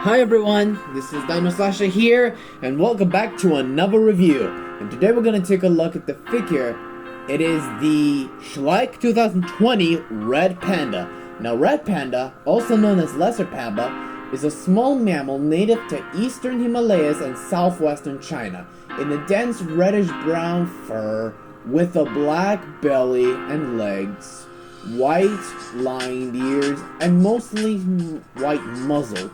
Hi everyone, this is DinoSasha here, and welcome back to another review. And today we're going to take a look at the figure. It is the Schleich 2020 Red Panda. Now Red Panda, also known as Lesser Panda, is a small mammal native to eastern Himalayas and southwestern China, in a dense reddish-brown fur with a black belly and legs, white lined ears, and mostly white muzzle,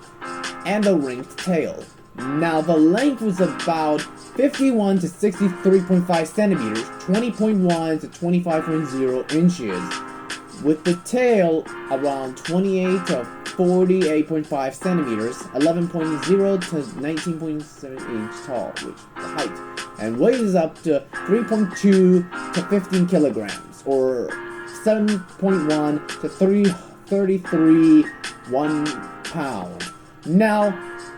and a ringed tail. Now the length was about 51 to 63.5 centimeters, 20.1 to 25.0 inches, with the tail around 28 to 48.5 centimeters, 11.0 to 19.7 inch tall, which is the height, and weighs up to 3.2 to 15 kilograms, or 7.1 to 33 1 pound. Now,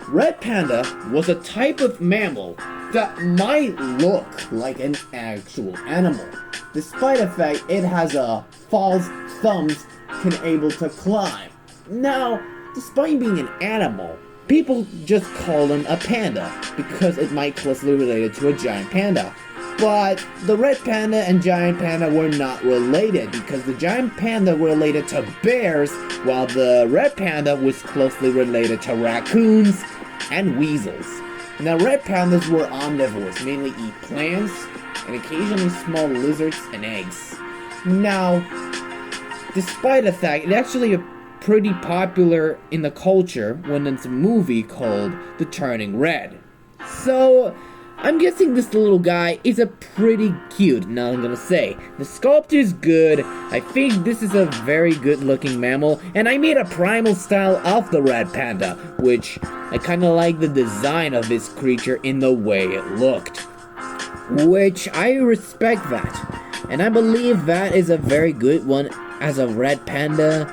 Red Panda was a type of mammal that might look like an actual animal, despite the fact it has a false thumbs can able to climb. Now, despite being an animal, people just call them a panda because it might closely related to a giant panda. But the red panda and giant panda were not related because the giant panda were related to bears, while the red panda was closely related to raccoons and weasels. Now red pandas were omnivores, mainly eat plants and occasionally small lizards and eggs. Now, despite the fact, it's actually pretty popular in the culture when it's a movie called The Turning Red. So, I'm guessing this little guy is a pretty cute, now I'm gonna say. The sculpture is good, I think this is a very good looking mammal, and I made a primal style of the red panda, which I kinda like the design of this creature in the way it looked. Which I respect that, and I believe that is a very good one as a red panda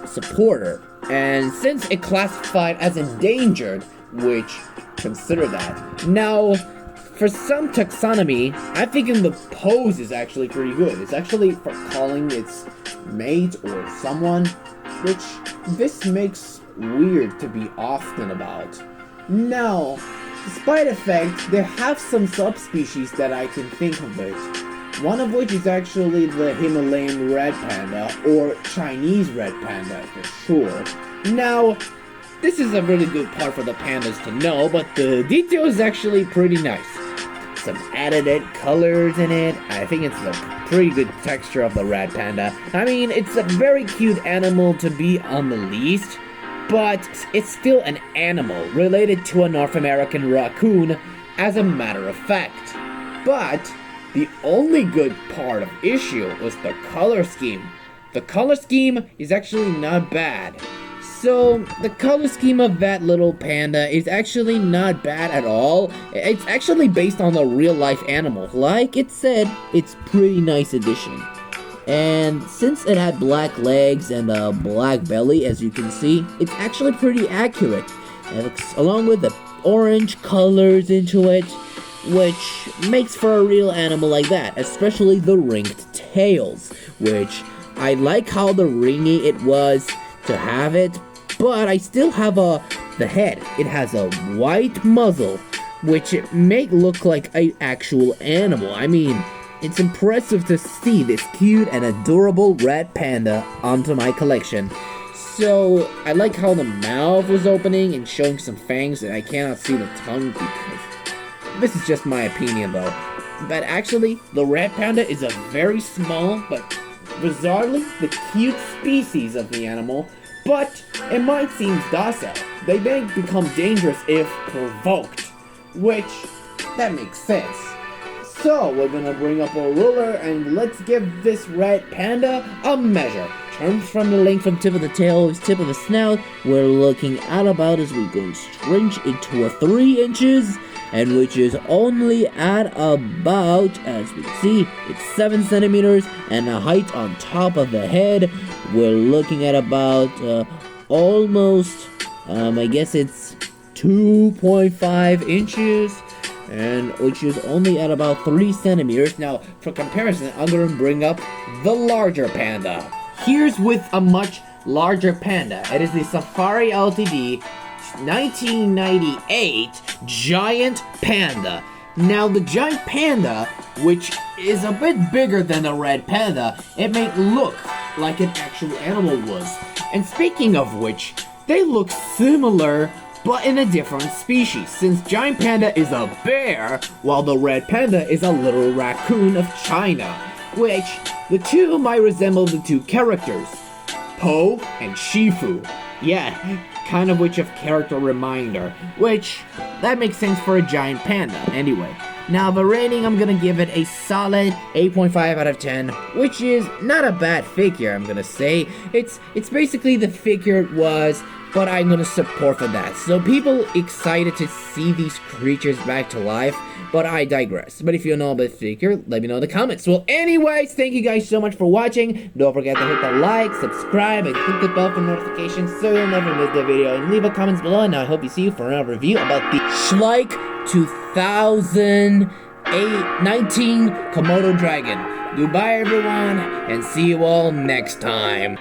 supporter. And since it classified as endangered, which consider that. Now, for some taxonomy, I think the pose is actually pretty good. It's actually for calling its mate or someone, which this makes weird to be often about. Now, despite the fact, there have some subspecies that I can think of it. One of which is actually the Himalayan red panda, or Chinese red panda for sure. Now, this is a really good part for the pandas to know, but the detail is actually pretty nice. Some added colors in it. I think it's a pretty good texture of the red panda. I mean, it's a very cute animal to be on the least, but it's still an animal related to a North American raccoon, as a matter of fact. But the only good part of issue was the color scheme. The color scheme is actually not bad. So, the color scheme of that little panda is actually not bad at all. It's actually based on a real-life animal. Like it said, it's pretty nice addition. And since it had black legs and a black belly, as you can see, it's actually pretty accurate. And along with the orange colors into it, which makes for a real animal like that, especially the ringed tails, which I like how the ringy it was to have it. But I still have the head. It has a white muzzle, which it may look like an actual animal. I mean, it's impressive to see this cute and adorable red panda onto my collection. So, I like how the mouth was opening and showing some fangs, and I cannot see the tongue because this is just my opinion though. But actually, the red panda is a very small, but bizarrely, the cute species of the animal. But it might seem docile. They may become dangerous if provoked, which, that makes sense. So, we're gonna bring up a ruler and let's give this red panda a measure. Terms from the length from tip of the tail to tip of the snout, we're looking at about as we go straight into a 3 inches, and which is only at about, as we see, it's 7 centimeters, and the height on top of the head, we're looking at about almost, I guess it's 2.5 inches, and which is only at about 3 centimeters. Now, for comparison, I'm going to bring up the larger panda. Here's with a much larger panda. It is the Safari Ltd 1998 Giant Panda. Now, the Giant Panda, which is a bit bigger than the Red Panda, it may look like an actual animal was. And speaking of which, they look similar, but in a different species, since Giant Panda is a bear, while the Red Panda is a little raccoon of China, which the two might resemble the two characters, Po and Shifu. Yeah, kind of which of character reminder, which, that makes sense for a giant panda, anyway. Now, the rating, I'm gonna give it a solid 8.5 out of 10, which is not a bad figure, I'm gonna say. It's basically the figure it was, but I'm gonna support for that. So people excited to see these creatures back to life, but I digress. But if you know about the figure, let me know in the comments. Well, anyways, thank you guys so much for watching. Don't forget to hit the like, subscribe, and click the bell for notifications so you'll never miss the video. And leave a comments below, and I hope you see you for another review about the Schleich 2019 Komodo Dragon. Goodbye, everyone, and see you all next time.